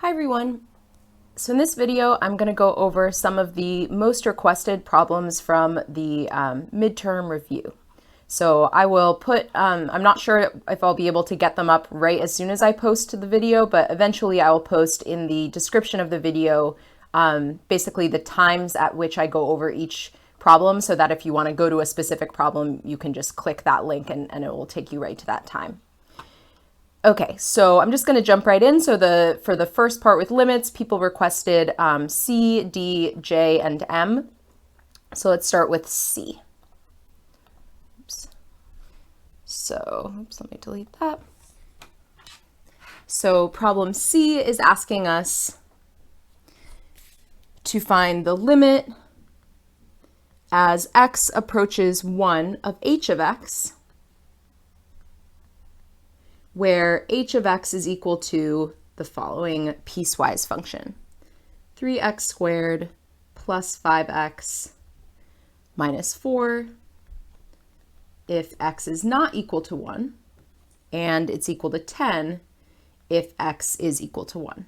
Hi everyone. So in this video, I'm going to go over some of the most requested problems from the midterm review. So I will put, I'm not sure if I'll be able to get them up right as soon as I post the video, but eventually I will post in the description of the video basically the times at which I go over each problem, so that if you want to go to a specific problem, you can just click that link and it will take you right to that time. Okay, so I'm just going to jump right in. So for the first part with limits, people requested C, D, J, and M. So let's start with C. Oops. Let me delete that. So problem C is asking us to find the limit as x approaches 1 of h of x, where h of x is equal to the following piecewise function: 3x squared plus 5x minus 4 if x is not equal to 1, and it's equal to 10 if x is equal to 1.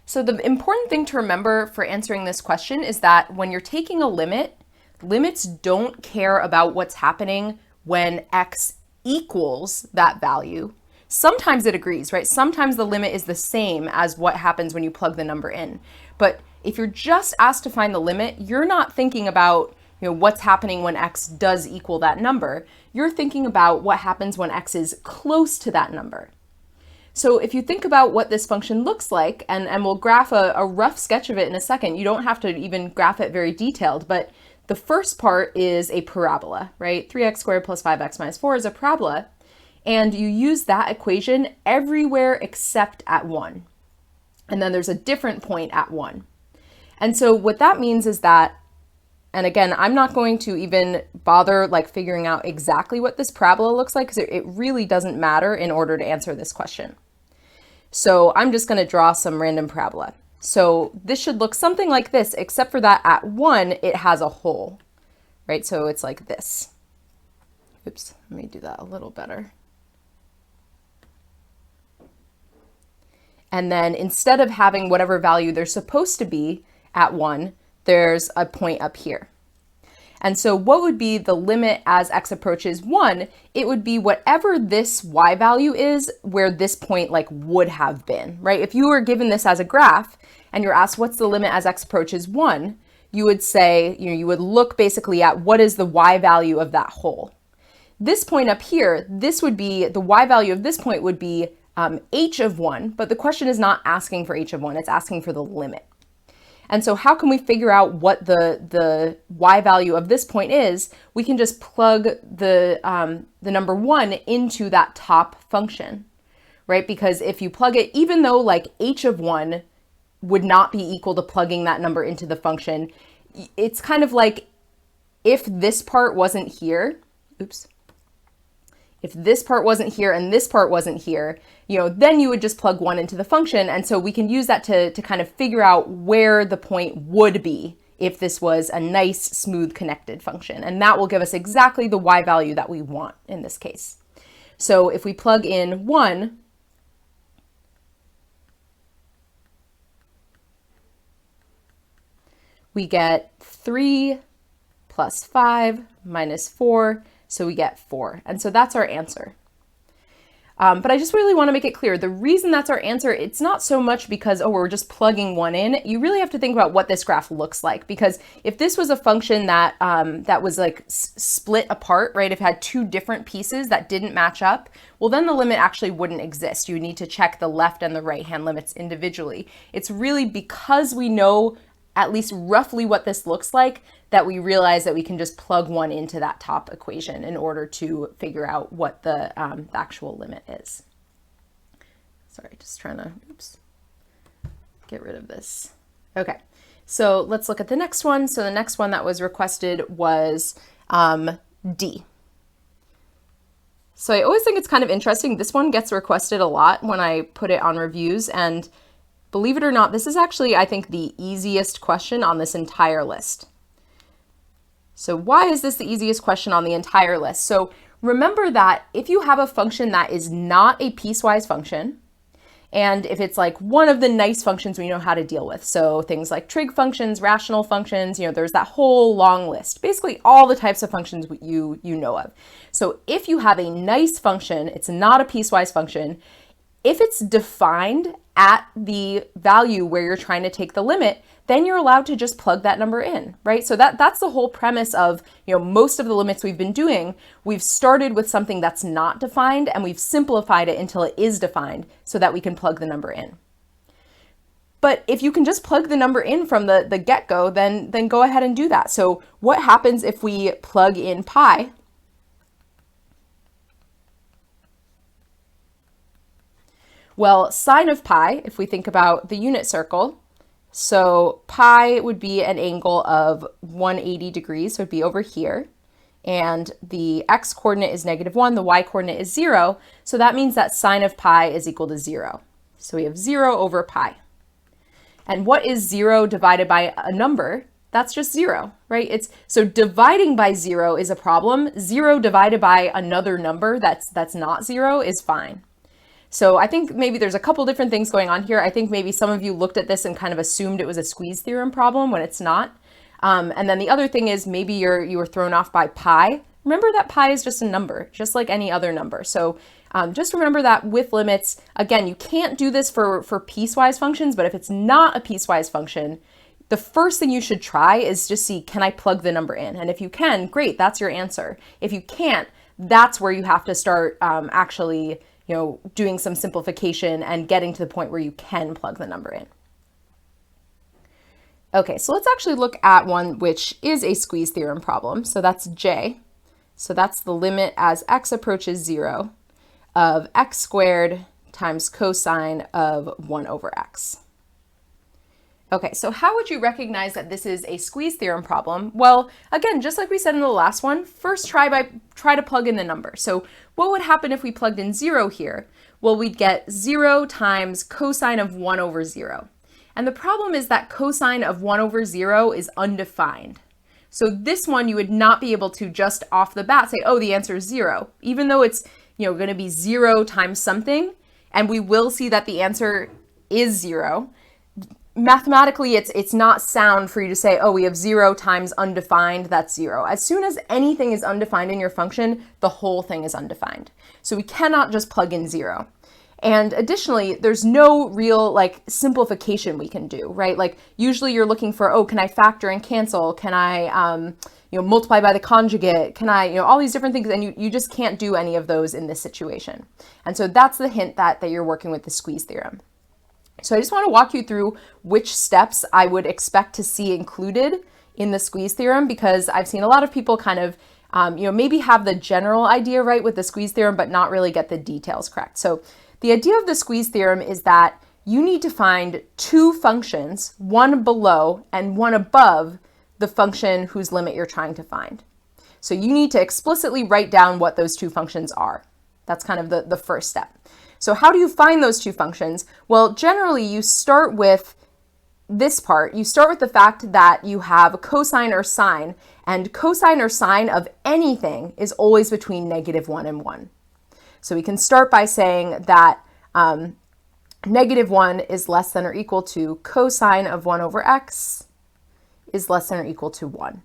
So the important thing to remember for answering this question is that when you're taking a limit, limits don't care about what's happening when x equals that value. Sometimes it agrees, right? Sometimes the limit is the same as what happens when you plug the number in. But if you're just asked to find the limit, you're not thinking about, what's happening when x does equal that number. You're thinking about what happens when x is close to that number. So if you think about what this function looks like, and we'll graph a rough sketch of it in a second. You don't have to even graph it very detailed, but the first part is a parabola, right? 3x squared plus 5x minus 4 is a parabola, and you use that equation everywhere except at 1. And then there's a different point at 1. And so what that means is that, and again, I'm not going to even bother figuring out exactly what this parabola looks like, because it really doesn't matter in order to answer this question. So I'm just going to draw some random parabola. So this should look something like this, except for that at 1, it has a hole, right? So it's like this. Oops, let me do that a little better. And then instead of having whatever value they're supposed to be at 1, there's a point up here. And so what would be the limit as x approaches 1? It would be whatever this y value is where this point would have been, right? If you were given this as a graph and you're asked what's the limit as x approaches 1, you would say, you would look basically at what is the y value of that hole. This point up here, this would be, the y value of this point would be h of 1, but the question is not asking for h of 1, it's asking for the limit. And so how can we figure out what the y value of this point is? We can just plug the number 1 into that top function, right? Because if you plug it, even though h of 1 would not be equal to plugging that number into the function, it's kind of like if this part wasn't here, if this part wasn't here and this part wasn't here, then you would just plug 1 into the function. And so we can use that to kind of figure out where the point would be if this was a nice, smooth, connected function. And that will give us exactly the y value that we want in this case. So if we plug in 1, we get 3 plus 5 minus 4. So we get 4. And so that's our answer. But I just really want to make it clear, the reason that's our answer, it's not so much because, we're just plugging 1 in. You really have to think about what this graph looks like, because if this was a function that that was split apart, right, if it had 2 different pieces that didn't match up, well, then the limit actually wouldn't exist. You need to check the left and the right hand limits individually. It's really because we know at least roughly what this looks like that we realize that we can just plug 1 into that top equation in order to figure out what the actual limit is. Sorry, just trying to, get rid of this. Okay, so let's look at the next one. So the next one that was requested was D. So I always think it's kind of interesting. This one gets requested a lot when I put it on reviews, and believe it or not, this is actually, I think, the easiest question on this entire list. So why is this the easiest question on the entire list? So remember that if you have a function that is not a piecewise function, and if it's like one of the nice functions we know how to deal with. So things like trig functions, rational functions, there's that whole long list, basically all the types of functions you know of. So if you have a nice function, it's not a piecewise function, if it's defined at the value where you're trying to take the limit, then you're allowed to just plug that number in, right? So that's the whole premise of, most of the limits we've been doing. We've started with something that's not defined and we've simplified it until it is defined so that we can plug the number in. But if you can just plug the number in from the get-go, then go ahead and do that. So what happens if we plug in pi? Well, sine of pi, if we think about the unit circle, so pi would be an angle of 180 degrees, so it'd be over here. And the x coordinate is -1, the y coordinate is 0. So that means that sine of pi is equal to 0. So we have 0 over pi. And what is 0 divided by a number? That's just 0, right? So dividing by 0 is a problem. 0 divided by another number that's not 0 is fine. So I think maybe there's a couple different things going on here. I think maybe some of you looked at this and kind of assumed it was a squeeze theorem problem when it's not. And then the other thing is maybe you were thrown off by pi. Remember that pi is just a number, just like any other number. So just remember that with limits, again, you can't do this for piecewise functions, but if it's not a piecewise function, the first thing you should try is just see, can I plug the number in? And if you can, great, that's your answer. If you can't, that's where you have to start actually doing some simplification and getting to the point where you can plug the number in. Okay, so let's actually look at one which is a squeeze theorem problem. So that's J. So that's the limit as x approaches 0 of x squared times cosine of 1 over x. Okay, so how would you recognize that this is a squeeze theorem problem? Well, again, just like we said in the last one, first try to plug in the number. So what would happen if we plugged in 0 here? Well, we'd get 0 times cosine of 1 over 0. And the problem is that cosine of 1 over 0 is undefined. So this one you would not be able to just off the bat say, oh, the answer is 0, even though it's going to be 0 times something, and we will see that the answer is 0. Mathematically, it's not sound for you to say, oh, we have 0 times undefined, that's 0. As soon as anything is undefined in your function, the whole thing is undefined. So we cannot just plug in 0. And additionally, there's no real simplification we can do, right? Like usually you're looking for, oh, can I factor and cancel? Can I multiply by the conjugate? Can I, all these different things, and you just can't do any of those in this situation. And so that's the hint that you're working with the squeeze theorem. So I just want to walk you through which steps I would expect to see included in the squeeze theorem, because I've seen a lot of people kind of, maybe have the general idea right with the squeeze theorem, but not really get the details correct. So the idea of the squeeze theorem is that you need to find two functions, one below and one above the function whose limit you're trying to find. So you need to explicitly write down what those two functions are. That's kind of the first step. So how do you find those two functions? Well, generally you start with this part. You start with the fact that you have cosine or sine, and cosine or sine of anything is always between -1 and 1. So we can start by saying that -1 is less than or equal to cosine of 1 over x is less than or equal to 1.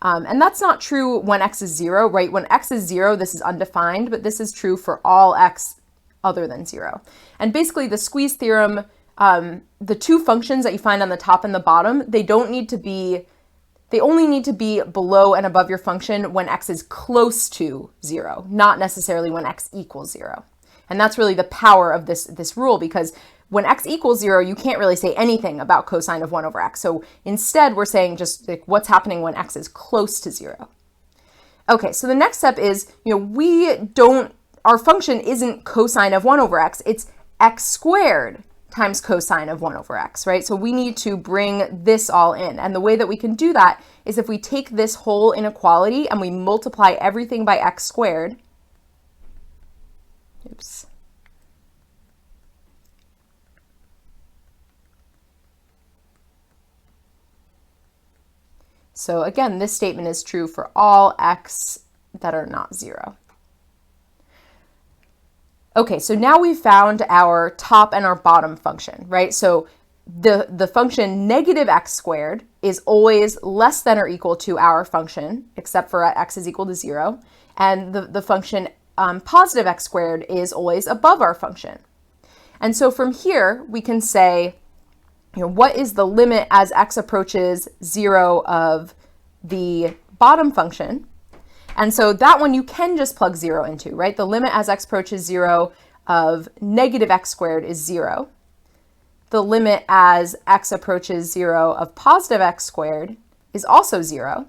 And that's not true when x is 0, right? When x is 0, this is undefined, but this is true for all x other than 0. And basically the squeeze theorem, the two functions that you find on the top and the bottom, they only need to be below and above your function when x is close to 0, not necessarily when x equals 0. And that's really the power of this rule, because when x equals 0, you can't really say anything about cosine of 1 over x. So instead, we're saying just what's happening when x is close to 0. Okay, so the next step is, our function isn't cosine of 1 over x, it's x squared times cosine of 1 over x, right? So we need to bring this all in. And the way that we can do that is if we take this whole inequality and we multiply everything by x squared. Oops. So again, this statement is true for all x that are not 0. Okay, so now we've found our top and our bottom function, right? So the function negative x squared is always less than or equal to our function, except for at x is equal to 0. And the function positive x squared is always above our function. And so from here, we can say, what is the limit as x approaches 0 of the bottom function? And so that one you can just plug 0 into, right? The limit as x approaches 0 of negative x squared is 0. The limit as x approaches 0 of positive x squared is also 0.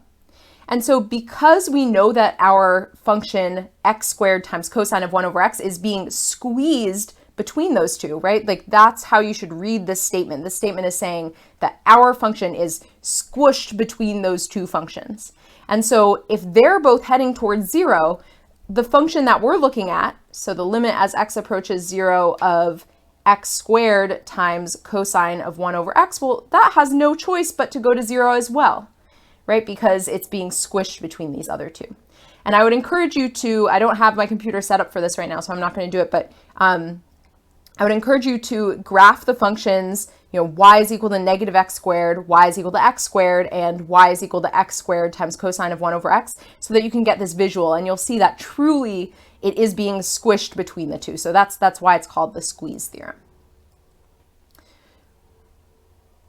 And so because we know that our function x squared times cosine of 1 over x is being squeezed between those two, right? Like that's how you should read this statement. This statement is saying that our function is squished between those two functions. And so if they're both heading towards 0, the function that we're looking at, so the limit as x approaches 0 of x squared times cosine of 1 over x, well, that has no choice but to go to 0 as well, right? Because it's being squished between these other two. And I would encourage you to, I don't have my computer set up for this right now, so I'm not going to do it, but I would encourage you to graph the functions, y is equal to negative x squared, y is equal to x squared, and y is equal to x squared times cosine of 1 over x, so that you can get this visual, and you'll see that truly it is being squished between the two. So that's why it's called the squeeze theorem.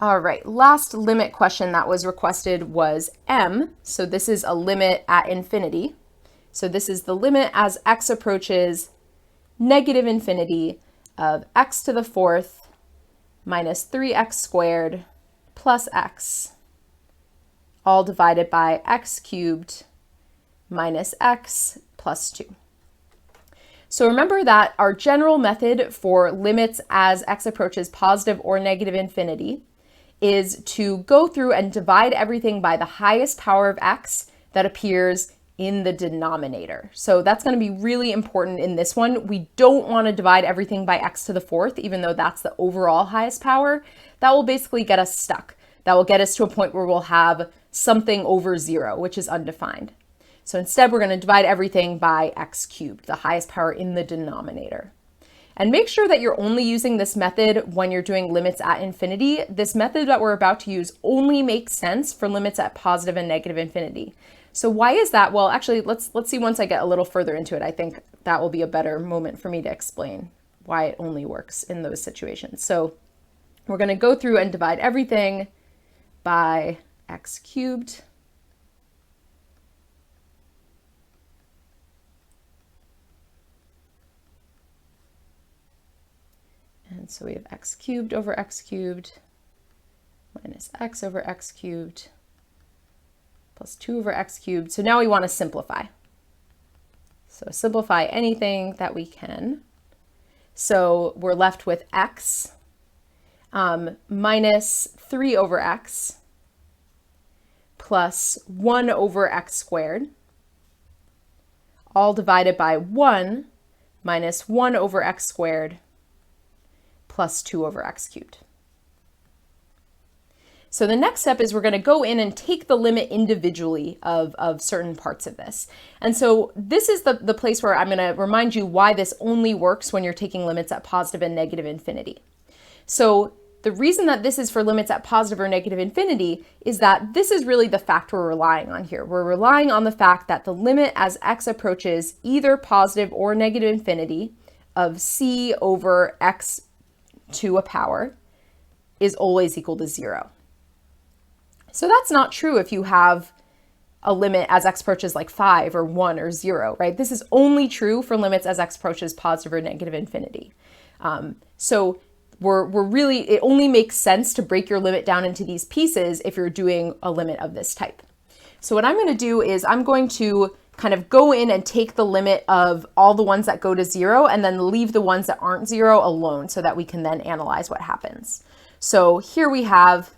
All right, last limit question that was requested was m. So this is a limit at infinity. So this is the limit as x approaches negative infinity of x to the fourth minus 3x squared plus x, all divided by x cubed minus x plus 2. So remember that our general method for limits as x approaches positive or negative infinity is to go through and divide everything by the highest power of x that appears in the denominator. So that's going to be really important in this one. We don't want to divide everything by x to the fourth, even though that's the overall highest power. That will basically get us stuck. That will get us to a point where we'll have something over 0, which is undefined. So instead, we're going to divide everything by x cubed, the highest power in the denominator. And make sure that you're only using this method when you're doing limits at infinity. This method that we're about to use only makes sense for limits at positive and negative infinity. So why is that? Well, actually, let's see once I get a little further into it. I think that will be a better moment for me to explain why it only works in those situations. So we're going to go through and divide everything by x cubed. And so we have x cubed over x cubed minus x over x cubed plus 2 over x cubed. So now we want to simplify. So simplify anything that we can. So we're left with x minus 3 over x plus 1 over x squared, all divided by 1 minus 1 over x squared plus 2 over x cubed. So the next step is we're going to go in and take the limit individually of certain parts of this. And so this is the place where I'm going to remind you why this only works when you're taking limits at positive and negative infinity. So the reason that this is for limits at positive or negative infinity is that this is really the fact we're relying on here. We're relying on the fact that the limit as x approaches either positive or negative infinity of c over x to a power is always equal to 0. So that's not true if you have a limit as x approaches like 5 or 1 or 0, right? This is only true for limits as x approaches positive or negative infinity. So we're really, it only makes sense to break your limit down into these pieces if you're doing a limit of this type. So what I'm going to do is I'm going to kind of go in and take the limit of all the ones that go to 0 and then leave the ones that aren't 0 alone so that we can then analyze what happens. So here we have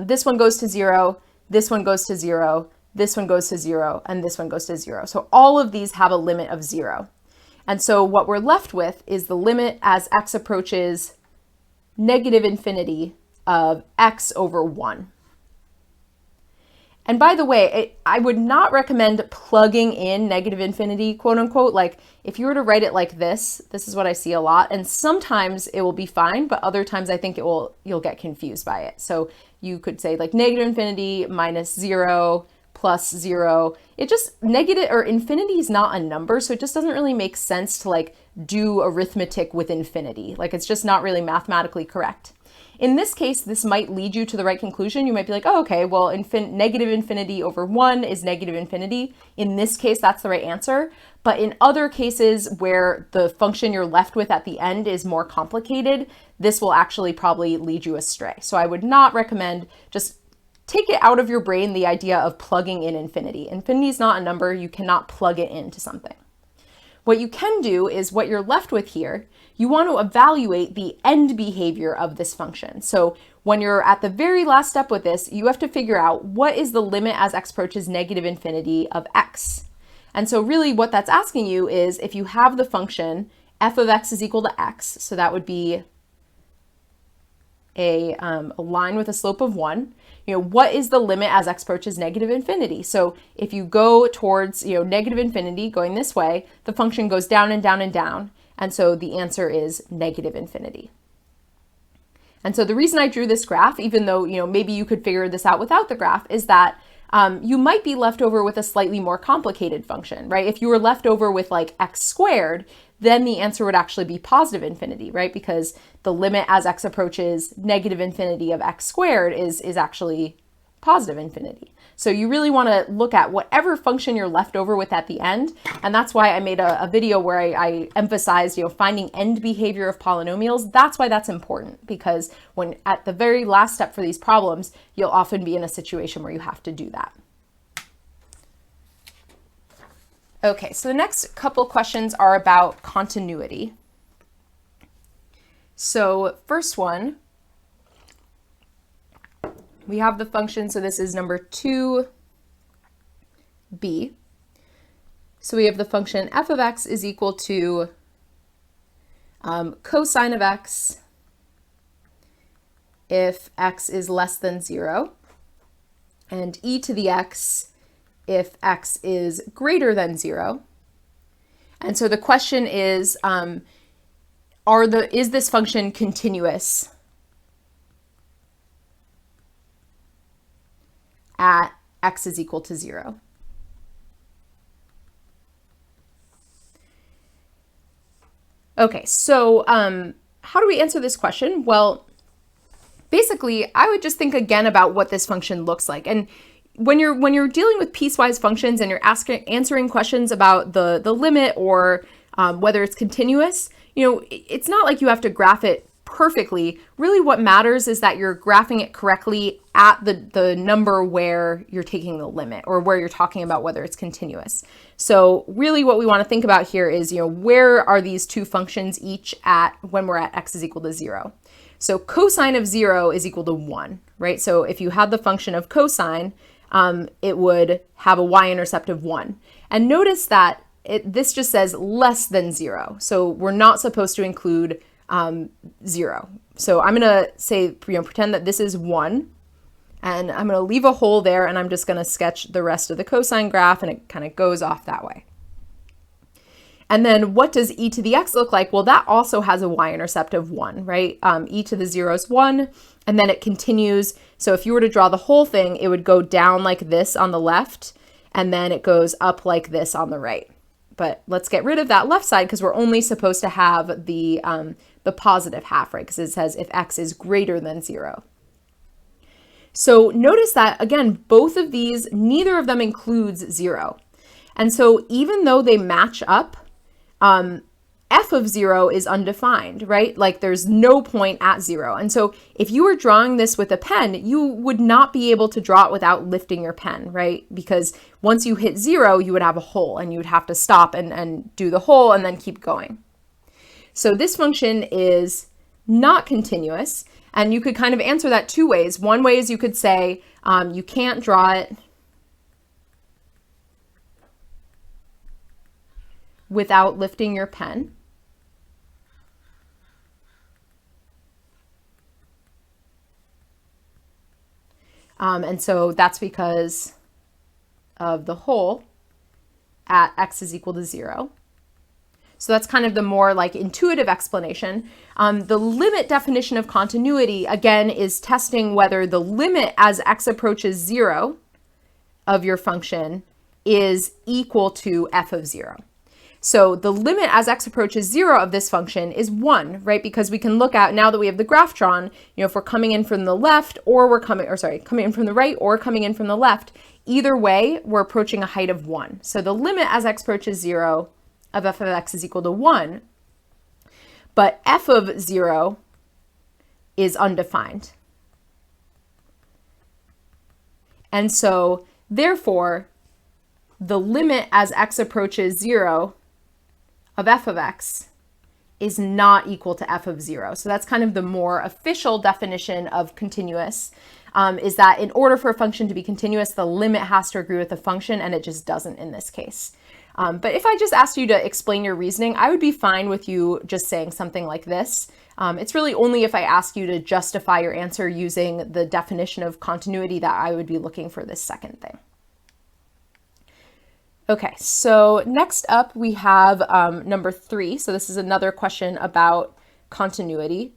this one goes to 0, this one goes to 0, this one goes to 0, and this one goes to 0. So all of these have a limit of 0. And so what we're left with is the limit as x approaches negative infinity of x over 1. And by the way, I would not recommend plugging in negative infinity, quote unquote. Like if you were to write it like this is what I see a lot. And sometimes it will be fine, but other times I think you'll get confused by it. So you could say like negative infinity minus 0 plus 0. It just negative or infinity is not a number. So it just doesn't really make sense to like do arithmetic with infinity. Like it's just not really mathematically correct. In this case, this might lead you to the right conclusion. You might be like, oh, okay, well, negative infinity over 1 is negative infinity. In this case, that's the right answer. But in other cases where the function you're left with at the end is more complicated, this will actually probably lead you astray. So I would not recommend, just take it out of your brain, the idea of plugging in infinity. Infinity is not a number. You cannot plug it into something. What you can do is what you're left with here, you want to evaluate the end behavior of this function. So when you're at the very last step with this, you have to figure out what is the limit as x approaches negative infinity of x. And so really what that's asking you is if you have the function f of x is equal to x, so that would be a line with a slope of 1, what is the limit as x approaches negative infinity? So if you go towards, negative infinity going this way, the function goes down and down and down. And so the answer is negative infinity. And so the reason I drew this graph, even though, maybe you could figure this out without the graph, is that you might be left over with a slightly more complicated function, right? If you were left over with like x squared, then the answer would actually be positive infinity, right? Because the limit as x approaches negative infinity of x squared is actually positive infinity. So you really want to look at whatever function you're left over with at the end. And that's why I made a video where I emphasized, finding end behavior of polynomials. That's why that's important, because when at the very last step for these problems, you'll often be in a situation where you have to do that. Okay, so the next couple questions are about continuity. So first one, we have the function, so this is number 2b. So we have the function f of x is equal to cosine of x if x is less than 0, and e to the x if x is greater than 0. And so the question is, is this function continuous at x is equal to 0? Okay, so how do we answer this question? Well, basically, I would just think again about what this function looks like. And when you're dealing with piecewise functions and you're answering questions about the limit or whether it's continuous, it's not like you have to graph it perfectly. Really what matters is that you're graphing it correctly at the number where you're taking the limit or where you're talking about whether it's continuous. So really what we want to think about here is, where are these two functions each at when we're at x is equal to 0? So cosine of 0 is equal to 1, right? So if you had the function of cosine, it would have a y-intercept of 1. And notice that this just says less than 0. So we're not supposed to include 0. So I'm going to say, pretend that this is 1. And I'm going to leave a hole there, and I'm just going to sketch the rest of the cosine graph, and it kind of goes off that way. And then what does e to the x look like? Well, that also has a y-intercept of 1, right? E to the 0 is 1, and then it continues. So if you were to draw the whole thing, it would go down like this on the left, and then it goes up like this on the right. But let's get rid of that left side because we're only supposed to have the positive half, right? Because it says if x is greater than 0. So notice that, again, both of these, neither of them includes 0. And so even though they match up, f of 0 is undefined, right? Like there's no point at 0. And so if you were drawing this with a pen, you would not be able to draw it without lifting your pen, right? Because once you hit 0, you would have a hole and you would have to stop and do the hole and then keep going. So this function is not continuous. And you could kind of answer that two ways. One way is you could say you can't draw it without lifting your pen. And so that's because of the whole at x is equal to 0. So that's kind of the more like intuitive explanation. The limit definition of continuity, again, is testing whether the limit as x approaches 0 of your function is equal to f of 0. So the limit as x approaches 0 of this function is 1, right? Because we can look at, now that we have the graph drawn, if we're coming in from the left or coming in from the right or coming in from the left, either way, we're approaching a height of 1. So the limit as x approaches 0 of f of x is equal to 1, but f of 0 is undefined. And so therefore, the limit as x approaches 0 of f of x is not equal to f of 0. So that's kind of the more official definition of continuous, is that in order for a function to be continuous, the limit has to agree with the function, and it just doesn't in this case. But if I just asked you to explain your reasoning, I would be fine with you just saying something like this. It's really only if I ask you to justify your answer using the definition of continuity that I would be looking for this second thing. Okay, so next up we have number 3. So this is another question about continuity.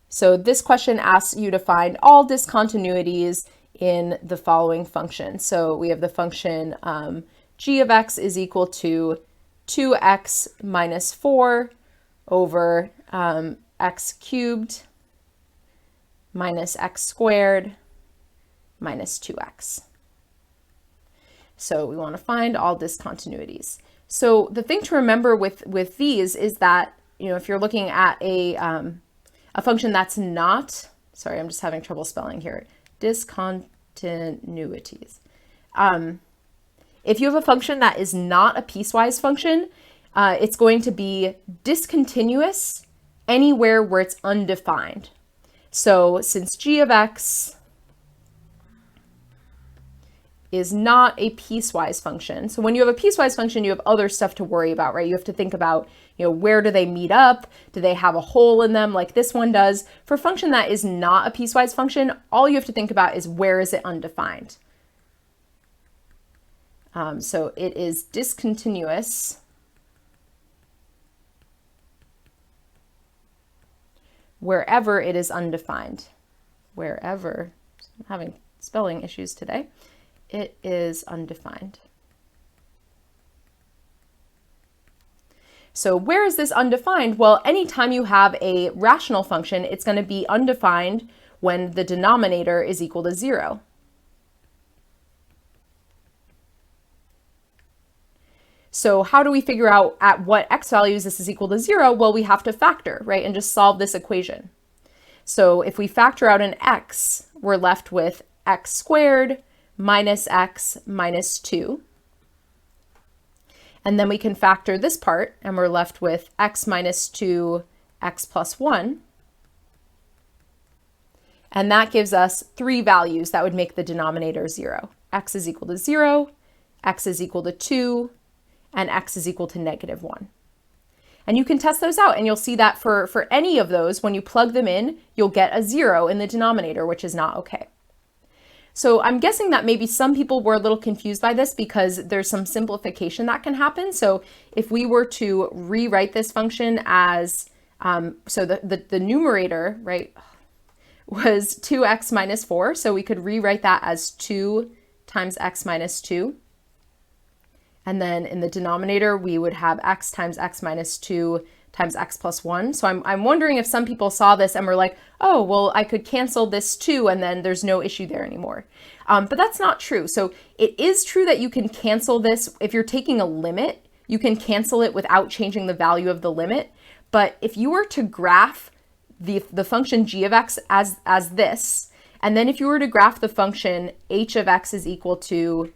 So this question asks you to find all discontinuities in the following function. So we have the function g of x is equal to 2x minus 4 over x cubed minus x squared minus 2x. So we want to find all discontinuities. So the thing to remember with these is that, if you're looking at a function that's not, sorry, I'm just having trouble spelling here, discontinuities. If you have a function that is not a piecewise function, it's going to be discontinuous anywhere where it's undefined. So since g of x is not a piecewise function. So when you have a piecewise function, you have other stuff to worry about, right? You have to think about, where do they meet up? Do they have a hole in them like this one does? For a function that is not a piecewise function, all you have to think about is where is it undefined? So it is discontinuous wherever it is undefined. Wherever, I'm having spelling issues today. It is undefined. So where is this undefined? Well, anytime you have a rational function, it's going to be undefined when the denominator is equal to 0. So how do we figure out at what x values this is equal to 0? Well, we have to factor, right, and just solve this equation. So if we factor out an x, we're left with x squared minus x minus 2. And then we can factor this part, and we're left with x minus 2, x plus 1. And that gives us 3 values that would make the denominator 0. X is equal to 0, x is equal to 2, and x is equal to negative 1. And you can test those out, and you'll see that for any of those, when you plug them in, you'll get a 0 in the denominator, which is not okay. So I'm guessing that maybe some people were a little confused by this because there's some simplification that can happen. So if we were to rewrite this function as, so the numerator, right, was 2x minus 4. So we could rewrite that as 2 times x minus 2. And then in the denominator, we would have x times x minus 2 times x plus 1. So I'm wondering if some people saw this and were like, oh, well, I could cancel this 2 and then there's no issue there anymore. But that's not true. So it is true that you can cancel this. If you're taking a limit, you can cancel it without changing the value of the limit. But if you were to graph the function g of x as this, and then if you were to graph the function h of x is equal to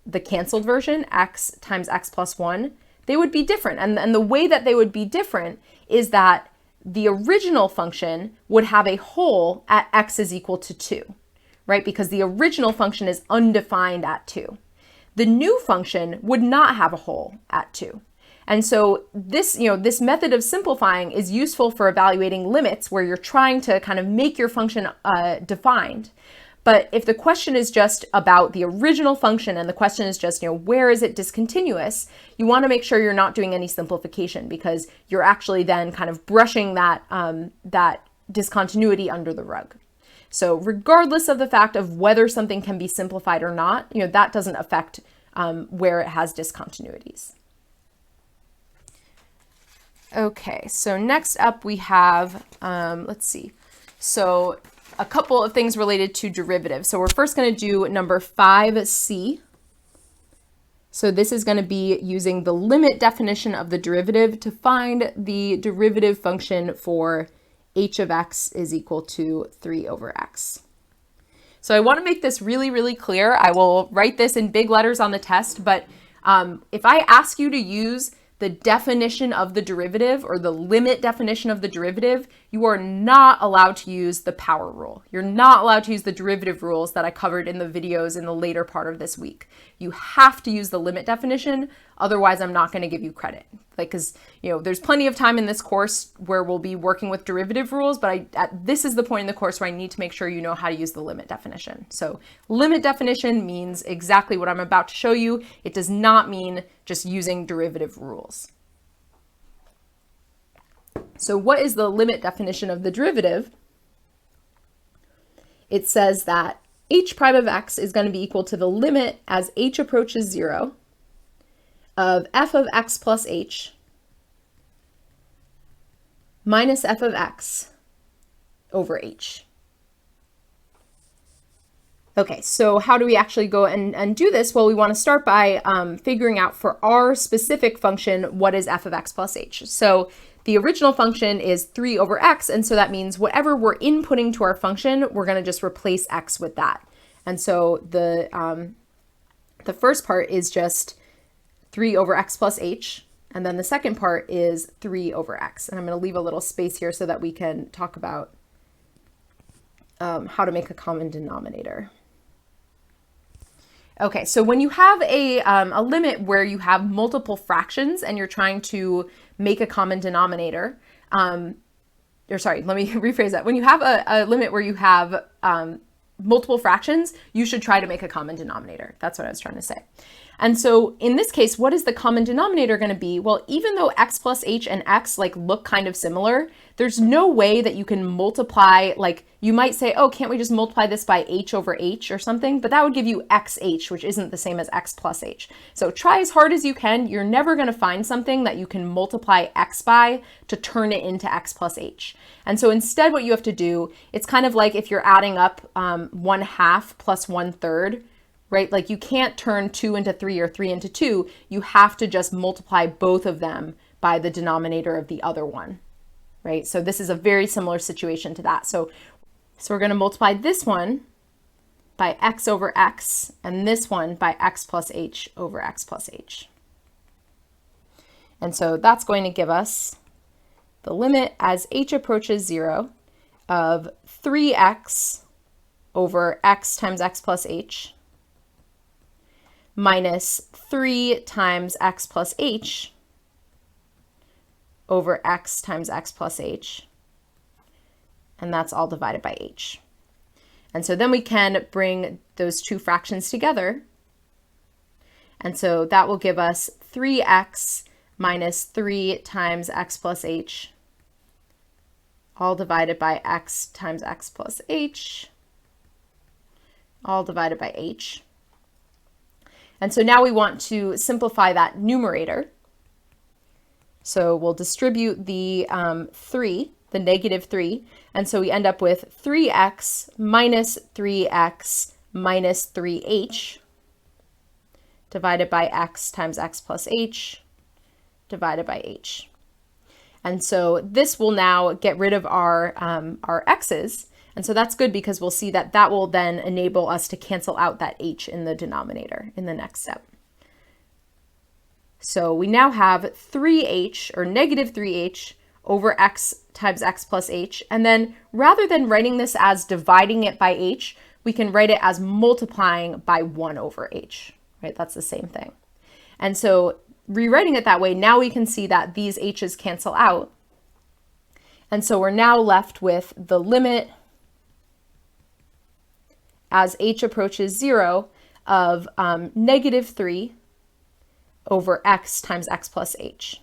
the canceled version, x times x plus 1, they would be different. And the way that they would be different is that the original function would have a hole at x is equal to 2, right? Because the original function is undefined at 2. The new function would not have a hole at 2. And so this, this method of simplifying is useful for evaluating limits where you're trying to kind of make your function defined. But if the question is just about the original function and the question is just, where is it discontinuous, you want to make sure you're not doing any simplification, because you're actually then kind of brushing that, that discontinuity under the rug. So regardless of the fact of whether something can be simplified or not, that doesn't affect where it has discontinuities. Okay, so next up we have, let's see. So a couple of things related to derivatives. So we're first going to do number 5C. So this is going to be using the limit definition of the derivative to find the derivative function for h of x is equal to 3 over x. So I want to make this really, really clear. I will write this in big letters on the test, but if I ask you to use the definition of the derivative or the limit definition of the derivative, you are not allowed to use the power rule. You're not allowed to use the derivative rules that I covered in the videos in the later part of this week. You have to use the limit definition, otherwise I'm not going to give you credit. Because there's plenty of time in this course where we'll be working with derivative rules, but this is the point in the course where I need to make sure you know how to use the limit definition. So limit definition means exactly what I'm about to show you. It does not mean just using derivative rules. So what is the limit definition of the derivative? It says that h prime of x is going to be equal to the limit as h approaches 0 of f of x plus h minus f of x over h. Okay, so how do we actually go and do this? Well, we want to start by figuring out for our specific function, what is f of x plus h? So the original function is 3 over x, and so that means whatever we're inputting to our function, we're going to just replace x with that. And so the first part is just 3 over x plus h, and then the second part is 3 over x. And I'm going to leave a little space here so that we can talk about how to make a common denominator. Okay, so when you have a limit where you have multiple fractions and you're trying to make a common denominator, or sorry, let me rephrase that. When you have a limit where you have multiple fractions, you should try to make a common denominator. That's what I was trying to say. And so in this case, what is the common denominator going to be? Well, even though x plus h and x look kind of similar, there's no way that you can multiply, you might say, oh, can't we just multiply this by h over h or something? But that would give you xh, which isn't the same as x plus h. So try as hard as you can. You're never going to find something that you can multiply x by to turn it into x plus h. And so instead what you have to do, it's kind of like if you're adding up 1/2 plus 1/3, right? You can't turn 2 into 3 or 3 into 2. You have to just multiply both of them by the denominator of the other one, right? So this is a very similar situation to that. So we're going to multiply this one by x over x and this one by x plus h over x plus h. And so that's going to give us the limit as h approaches 0 of 3x over x times x plus h minus 3 times x plus h over x times x plus h, and that's all divided by h. And so then we can bring those two fractions together, and so that will give us 3x minus 3 times x plus h, all divided by x times x plus h, all divided by h. And so now we want to simplify that numerator. So we'll distribute the 3, the negative 3, and so we end up with 3x minus 3x minus 3h divided by x times x plus h divided by h. And so this will now get rid of our x's. And so that's good because we'll see that that will then enable us to cancel out that h in the denominator in the next step. So we now have 3h, or negative 3h, over x times x plus h. And then rather than writing this as dividing it by h, we can write it as multiplying by 1 over h, right? That's the same thing. And so rewriting it that way, now we can see that these h's cancel out. And so we're now left with the limit as h approaches 0 of negative 3 over x times x plus h.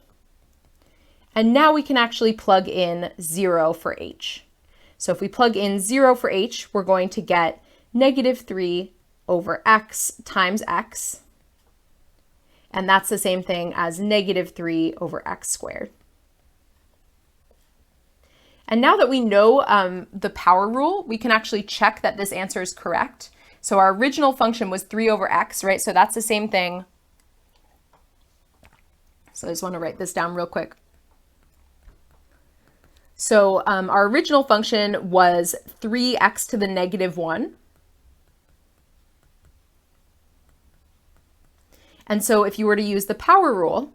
And now we can actually plug in 0 for h. So if we plug in 0 for h, we're going to get negative 3 over x times x. And that's the same thing as negative 3 over x squared. And now that we know the power rule, we can actually check that this answer is correct. So our original function was 3 over x, right? So that's the same thing. So I just want to write this down real quick. So our original function was 3x to the negative 1. And so if you were to use the power rule,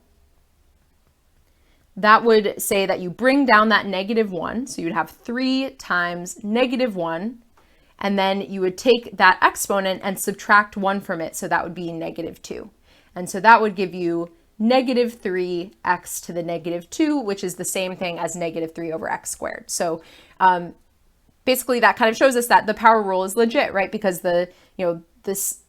that would say that you bring down that negative 1. So you'd have 3 times negative 1. And then you would take that exponent and subtract 1 from it. So that would be negative 2. And so that would give you negative 3x to the negative 2, which is the same thing as negative 3 over x squared. So basically that kind of shows us that the power rule is legit, right? Because this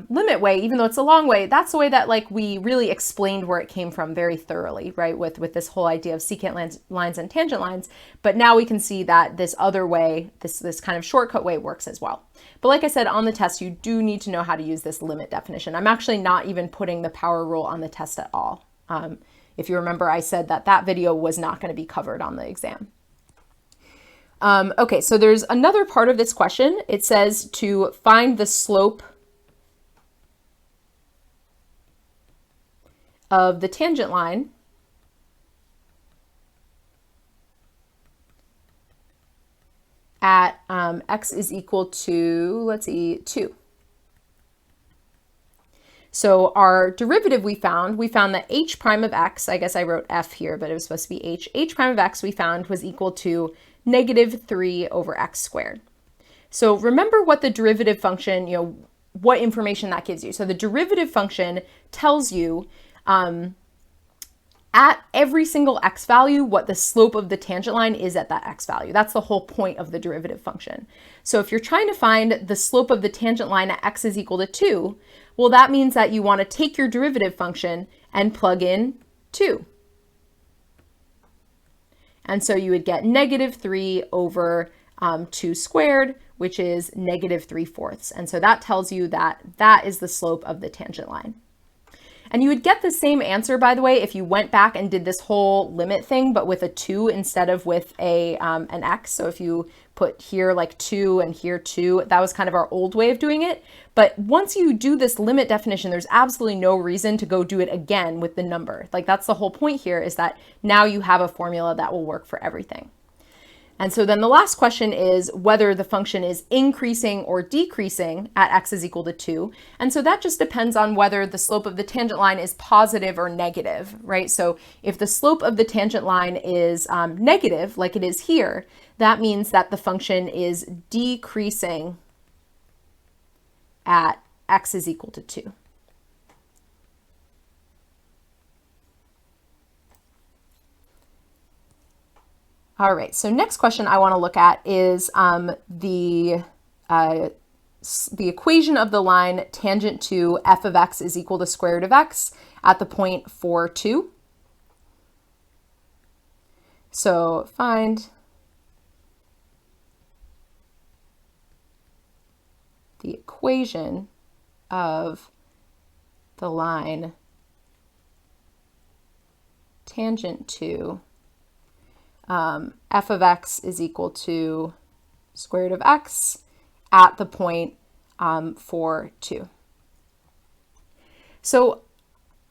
limit way, even though it's a long way, that's the way that like we really explained where it came from very thoroughly, right? With this whole idea of secant lines and tangent lines. But now we can see that this other way, this kind of shortcut way works as well. But like I said, on the test, you do need to know how to use this limit definition. I'm actually not even putting the power rule on the test at all. If you remember, I said that video was not going to be covered on the exam. Okay, so there's another part of this question. It says to find the slope of the tangent line at x is equal to, let's see, 2. So our derivative we found that h prime of x, I guess I wrote f here, but it was supposed to be h prime of x we found was equal to negative 3 over x squared. So remember what the derivative function, what information that gives you. So the derivative function tells you at every single x value what the slope of the tangent line is at that x value. That's the whole point of the derivative function. So if you're trying to find the slope of the tangent line at x is equal to 2, well, that means that you want to take your derivative function and plug in 2. And so you would get negative 3 over 2 squared, which is negative 3/4. And so that tells you that that is the slope of the tangent line. And you would get the same answer, by the way, if you went back and did this whole limit thing, but with a 2 instead of with an x. So if you put here like 2 and here 2, that was kind of our old way of doing it. But once you do this limit definition, there's absolutely no reason to go do it again with the number. Like that's the whole point here, is that now you have a formula that will work for everything. And so then the last question is whether the function is increasing or decreasing at x is equal to 2. And so that just depends on whether the slope of the tangent line is positive or negative, right? So if the slope of the tangent line is negative, like it is here, that means that the function is decreasing at x is equal to 2. All right, so next question I want to look at is the equation of the line tangent to f of x is equal to square root of x at the point 4, 2. So find the equation of the line tangent to f of x is equal to square root of x at the point 4, 2. So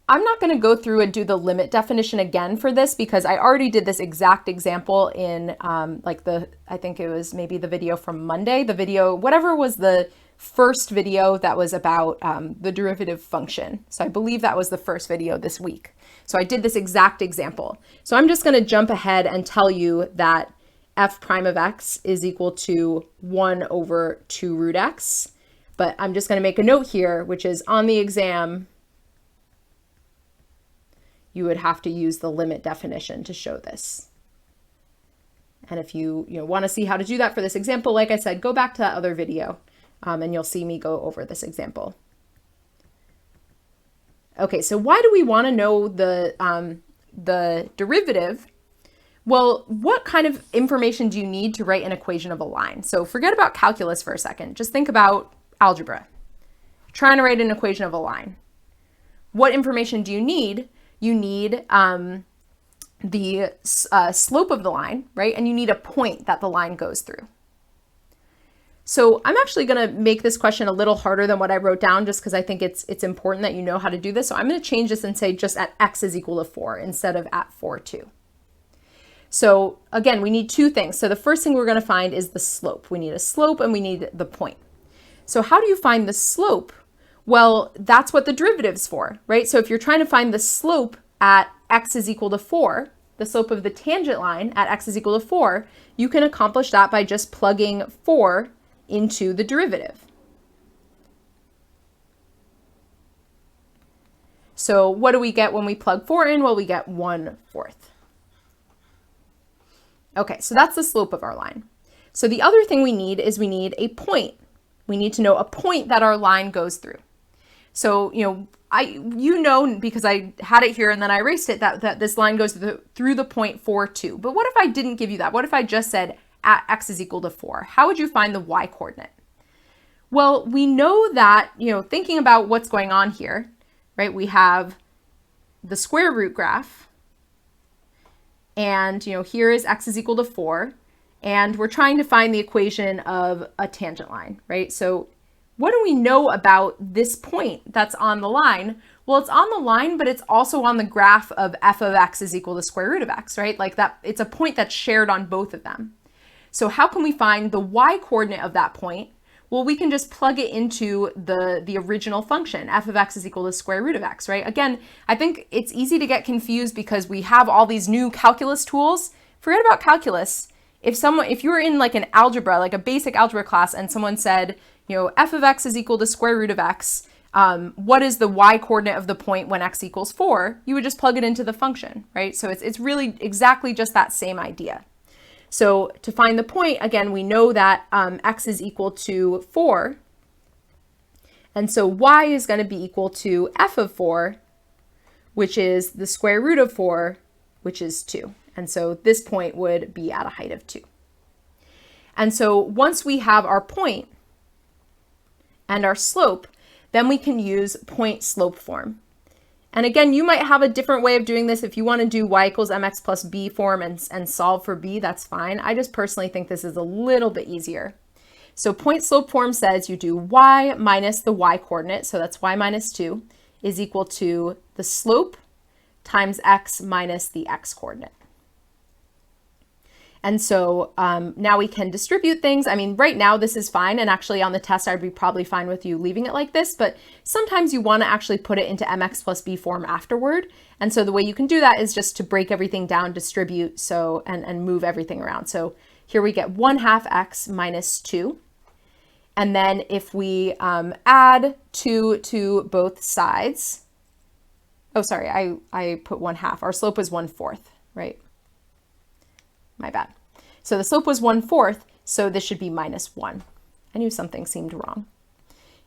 I'm not going to go through and do the limit definition again for this because I already did this exact example in I think it was maybe the video from Monday, whatever was the first video that was about the derivative function. So I believe that was the first video this week. So I did this exact example. So I'm just going to jump ahead and tell you that f prime of x is equal to 1 over 2 root x. But I'm just going to make a note here, which is on the exam, you would have to use the limit definition to show this. And if you want to see how to do that for this example, like I said, go back to that other video And you'll see me go over this example. Okay, so why do we want to know the derivative? Well, what kind of information do you need to write an equation of a line? So forget about calculus for a second. Just think about algebra. Trying to write an equation of a line. What information do you need? You need the slope of the line, right? And you need a point that the line goes through. So I'm actually going to make this question a little harder than what I wrote down just because I think it's important that you know how to do this. So I'm going to change this and say just at x is equal to 4 instead of at 4, 2. So again, we need two things. So the first thing we're going to find is the slope. We need a slope and we need the point. So how do you find the slope? Well, that's what the derivative's for, right? So if you're trying to find the slope at x is equal to 4, the slope of the tangent line at x is equal to 4, you can accomplish that by just plugging 4 into the derivative. So what do we get when we plug 4 in? Well, we get 1/4. Okay, so that's the slope of our line. So the other thing we need is we need a point. We need to know a point that our line goes through. So, because I had it here and then I erased it, that this line goes through the point 4, 2. But what if I didn't give you that? What if I just said at x is equal to 4? How would you find the y coordinate? Well, we know that, thinking about what's going on here, right? We have the square root graph. And, here is x is equal to 4. And we're trying to find the equation of a tangent line, right? So what do we know about this point that's on the line? Well, it's on the line, but it's also on the graph of f of x is equal to square root of x, right? Like that, it's a point that's shared on both of them. So how can we find the y coordinate of that point? Well, we can just plug it into the original function, f of x is equal to square root of x, right? Again, I think it's easy to get confused because we have all these new calculus tools. Forget about calculus. If you were in like an algebra, like a basic algebra class, and someone said, f of x is equal to square root of x, what is the y coordinate of the point when x equals 4? You would just plug it into the function, right? So it's really exactly just that same idea. So to find the point, again, we know that x is equal to 4. And so y is going to be equal to f of 4, which is the square root of 4, which is 2. And so this point would be at a height of 2. And so once we have our point and our slope, then we can use point slope form. And again, you might have a different way of doing this. If you want to do y equals mx plus b form and solve for b, that's fine. I just personally think this is a little bit easier. So point slope form says you do y minus the y coordinate, so that's y minus 2, is equal to the slope times x minus the x coordinate. And so now we can distribute things. I mean, right now this is fine. And actually on the test, I'd be probably fine with you leaving it like this, but sometimes you want to actually put it into mx plus b form afterward. And so the way you can do that is just to break everything down, distribute, and move everything around. So here we get 1/2 x minus 2. And then if we add 2 to both sides, oh, sorry, I put 1/2. Our slope was 1/4, right? My bad. So the slope was 1/4, so this should be minus 1. I knew something seemed wrong.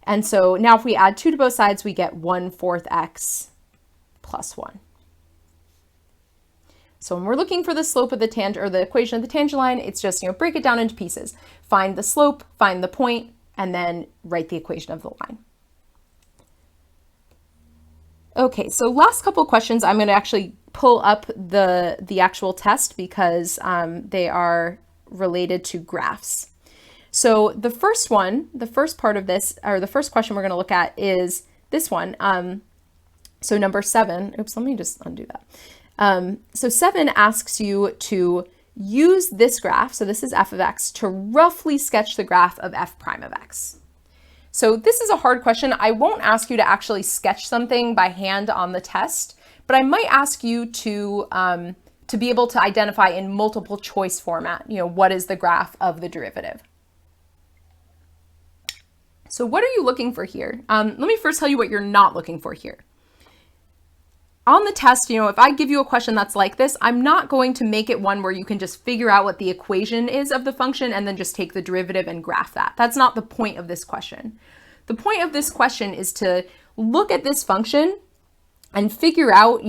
And so now if we add 2 to both sides, we get 1/4 x plus 1. So when we're looking for the slope of the tangent, or the equation of the tangent line, it's just, break it down into pieces. Find the slope, find the point, and then write the equation of the line. Okay, so last couple questions, I'm going to actually pull up the actual test because they are related to graphs. So the first one, the first part of this, or the first question we're going to look at is this one. So number 7, oops, let me just undo that. So 7 asks you to use this graph, so this is f of x, to roughly sketch the graph of f prime of x. So this is a hard question. I won't ask you to actually sketch something by hand on the test, but I might ask you to be able to identify in multiple choice format, what is the graph of the derivative. So what are you looking for here? Let me first tell you what you're not looking for here. on the test, if I give you a question that's like this, I'm not going to make it one where you can just figure out what the equation is of the function and then just take the derivative and graph that. That's not the point of this question. The point of this question is to look at this function and figure out,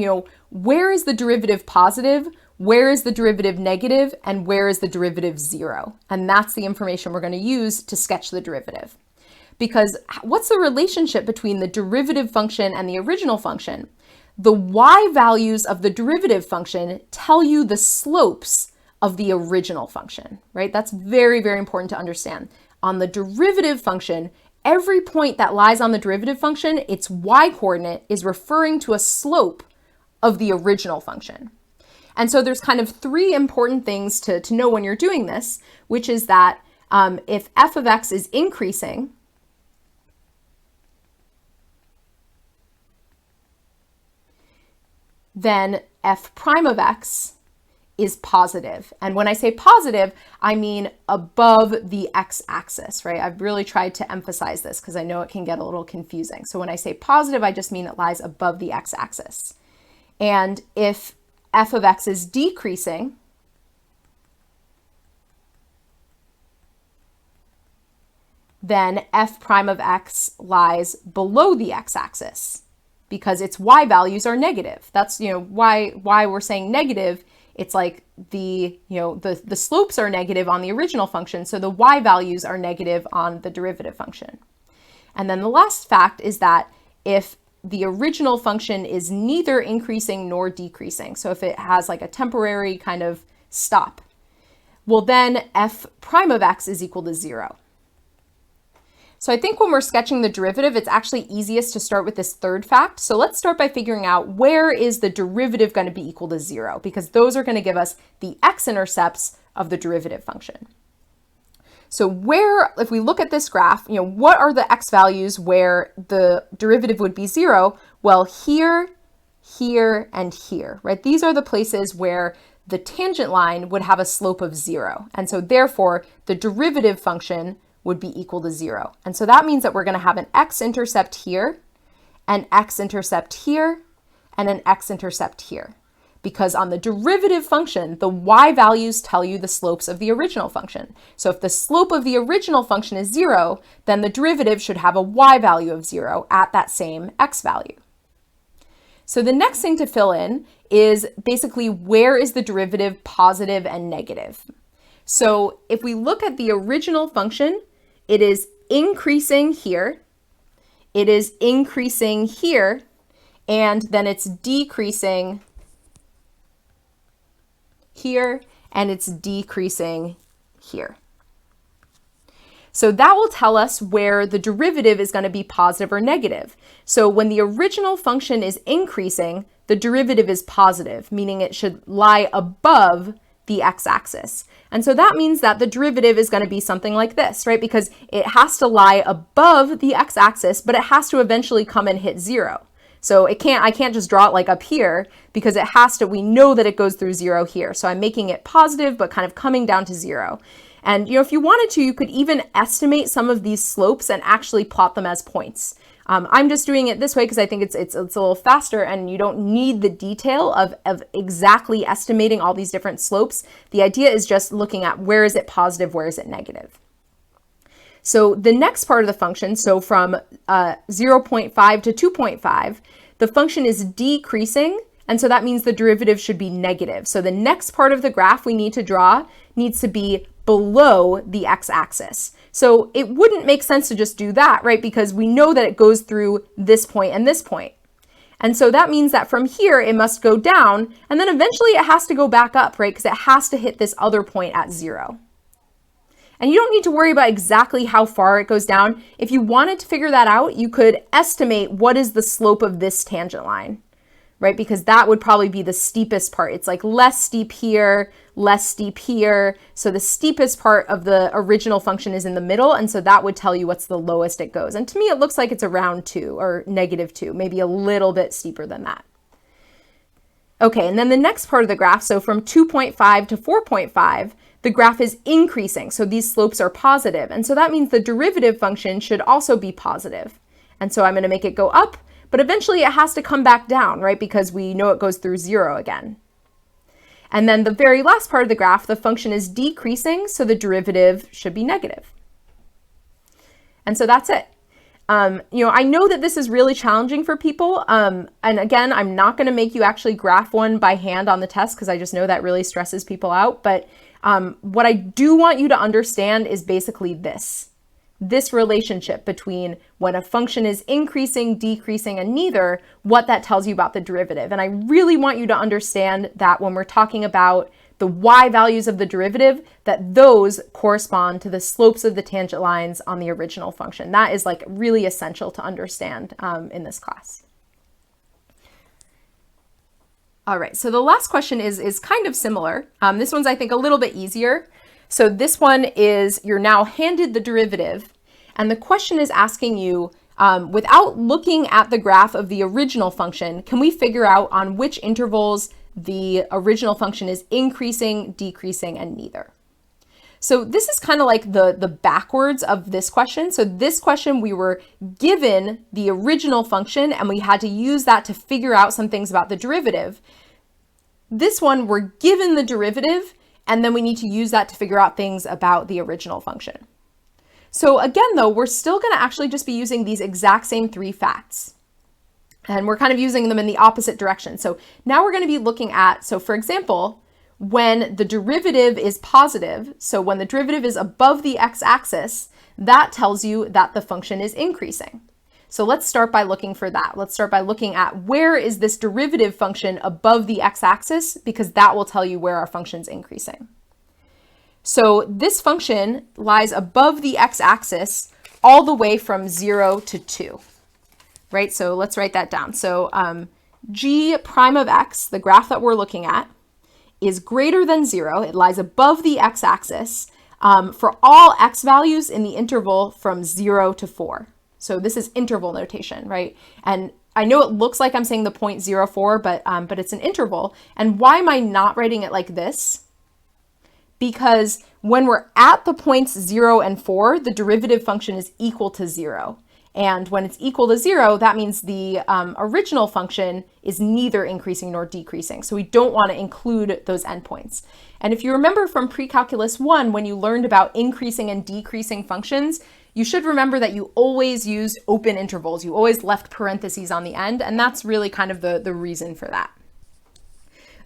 where is the derivative positive, where is the derivative negative, and where is the derivative 0? And that's the information we're going to use to sketch the derivative. Because what's the relationship between the derivative function and the original function? The y values of the derivative function tell you the slopes of the original function, right? That's very, very important to understand. On the derivative function, every point that lies on the derivative function, its y-coordinate is referring to a slope of the original function. And so there's kind of three important things to know when you're doing this, which is that if f of x is increasing, then f prime of x is positive. And when I say positive, I mean above the x-axis, right? I've really tried to emphasize this because I know it can get a little confusing. So when I say positive, I just mean it lies above the x-axis. And if f of x is decreasing, then f prime of x lies below the x-axis because its y values are negative. That's why we're saying negative. It's like the slopes are negative on the original function, so the y values are negative on the derivative function. And then the last fact is that if the original function is neither increasing nor decreasing, so if it has like a temporary kind of stop, well then f prime of x is equal to 0. So I think when we're sketching the derivative, it's actually easiest to start with this third fact. So let's start by figuring out where is the derivative going to be equal to 0, because those are going to give us the x-intercepts of the derivative function. So if we look at this graph, what are the x values where the derivative would be 0? Well, here, here, and here, right? These are the places where the tangent line would have a slope of 0. And so therefore, the derivative function would be equal to 0. And so that means that we're going to have an x-intercept here, an x-intercept here, and an x-intercept here. Because on the derivative function, the y values tell you the slopes of the original function. So if the slope of the original function is 0, then the derivative should have a y value of 0 at that same x value. So the next thing to fill in is basically where is the derivative positive and negative. So if we look at the original function, it is increasing here, it is increasing here, and then it's decreasing here, and it's decreasing here. So that will tell us where the derivative is going to be positive or negative. So when the original function is increasing, the derivative is positive, meaning it should lie above the x-axis. And so that means that the derivative is going to be something like this, right? Because it has to lie above the x-axis, but it has to eventually come and hit 0. So I can't just draw it like up here because it has to, we know that it goes through 0 here. So I'm making it positive, but kind of coming down to 0. And if you wanted to, you could even estimate some of these slopes and actually plot them as points. I'm just doing it this way because I think it's a little faster and you don't need the detail of exactly estimating all these different slopes. The idea is just looking at where is it positive, where is it negative. So the next part of the function, so from 0.5 to 2.5, the function is decreasing, and so that means the derivative should be negative. So the next part of the graph we need to draw needs to be below the x-axis. So it wouldn't make sense to just do that, right? Because we know that it goes through this point and this point. And so that means that from here, it must go down, and then eventually it has to go back up, right? Because it has to hit this other point at 0. And you don't need to worry about exactly how far it goes down. If you wanted to figure that out, you could estimate what is the slope of this tangent line, right? Because that would probably be the steepest part. It's like less steep here, less steep here. So the steepest part of the original function is in the middle. And so that would tell you what's the lowest it goes. And to me, it looks like it's around 2 or -2, maybe a little bit steeper than that. Okay, and then the next part of the graph, so from 2.5 to 4.5, the graph is increasing. So these slopes are positive. And so that means the derivative function should also be positive. And so I'm going to make it go up, but eventually it has to come back down, right? Because we know it goes through 0 again. And then the very last part of the graph, the function is decreasing, so the derivative should be negative. And so that's it. I know that this is really challenging for people. And again, I'm not going to make you actually graph one by hand on the test because I just know that really stresses people out. But what I do want you to understand is basically this relationship between when a function is increasing, decreasing, and neither, what that tells you about the derivative. And I really want you to understand that when we're talking about the y values of the derivative, that those correspond to the slopes of the tangent lines on the original function. That is like really essential to understand in this class. All right, so the last question is kind of similar. This one's, I think, a little bit easier. So this one is, you're now handed the derivative, and the question is asking you, without looking at the graph of the original function, can we figure out on which intervals the original function is increasing, decreasing, and neither? So this is kind of like the backwards of this question. So this question, we were given the original function and we had to use that to figure out some things about the derivative. This one, we're given the derivative and then we need to use that to figure out things about the original function. So again, though, we're still going to actually just be using these exact same 3 facts. And we're kind of using them in the opposite direction. So now we're going to be looking at, so for example, when the derivative is positive, so when the derivative is above the x-axis, that tells you that the function is increasing. So let's start by looking for that. Let's start by looking at where is this derivative function above the x-axis, because that will tell you where our function's increasing. So this function lies above the x-axis all the way from 0 to 2. Right, so let's write that down. So g prime of x, the graph that we're looking at, is greater than 0. It lies above the x-axis for all x values in the interval from 0 to 4. So this is interval notation, right? And I know it looks like I'm saying the 0.04, but it's an interval. And why am I not writing it like this? Because when we're at the points 0 and 4, the derivative function is equal to 0. And when it's equal to 0, that means the original function is neither increasing nor decreasing. So we don't want to include those endpoints. And if you remember from pre-calculus 1, when you learned about increasing and decreasing functions, you should remember that you always used open intervals. You always left parentheses on the end, and that's really kind of the reason for that.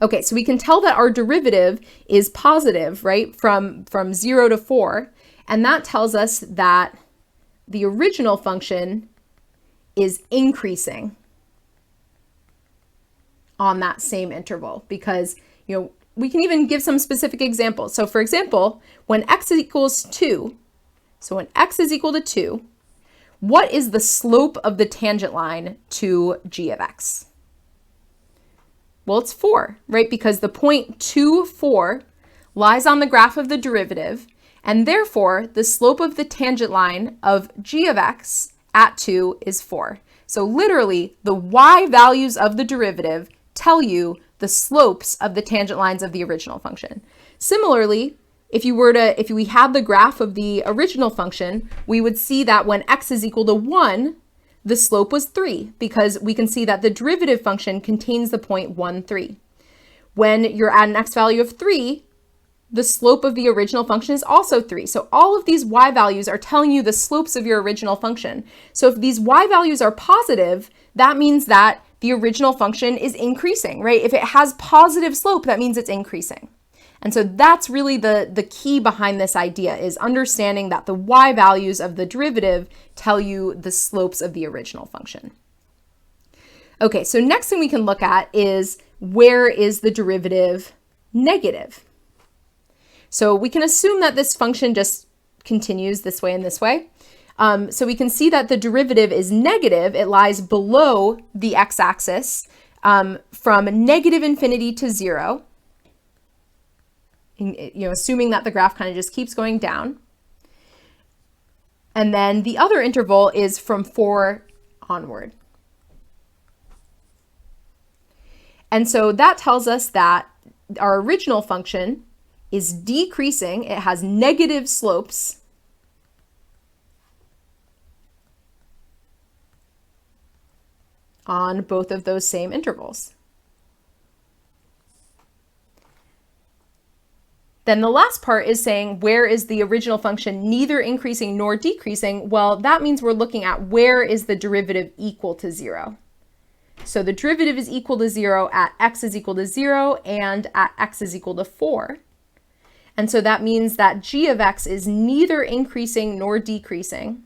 Okay, so we can tell that our derivative is positive, right, from 0 to 4, and that tells us that the original function is increasing on that same interval, because, we can even give some specific examples. So for example, when x equals 2, so when x is equal to 2, what is the slope of the tangent line to g of x? Well, it's 4, right? Because the point 2, 4 lies on the graph of the derivative, and therefore, the slope of the tangent line of g of x at 2 is 4. So literally, the y values of the derivative tell you the slopes of the tangent lines of the original function. Similarly, if we had the graph of the original function, we would see that when x is equal to 1, the slope was 3, because we can see that the derivative function contains the point 1, 3. When you're at an x value of 3, the slope of the original function is also 3. So all of these y values are telling you the slopes of your original function. So if these y values are positive, that means that the original function is increasing, right? If it has positive slope, that means it's increasing. And so that's really the key behind this idea, is understanding that the y values of the derivative tell you the slopes of the original function. Okay, so next thing we can look at is, where is the derivative negative? So we can assume that this function just continues this way and this way. So we can see that the derivative is negative. It lies below the x-axis from negative infinity to 0. Assuming that the graph kind of just keeps going down. And then the other interval is from 4 onward. And so that tells us that our original function is decreasing. It has negative slopes. on both of those same intervals. Then the last part is saying, where is the original function neither increasing nor decreasing? Well, that means we're looking at where is the derivative equal to 0. So the derivative is equal to 0 at x is equal to 0 and at x is equal to 4. And so that means that g of x is neither increasing nor decreasing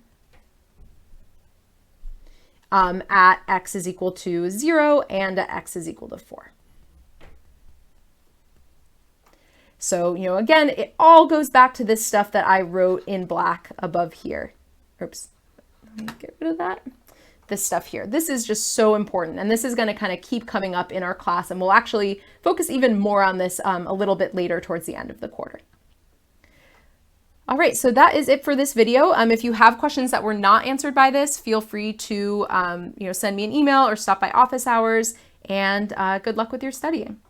at x is equal to 0 and at x is equal to 4. So, again, it all goes back to this stuff that I wrote in black above here. Oops, let me get rid of that. This stuff here. This is just so important. And this is going to kind of keep coming up in our class. And we'll actually focus even more on this a little bit later towards the end of the quarter. All right, so that is it for this video. If you have questions that were not answered by this, feel free to send me an email or stop by office hours. And good luck with your studying.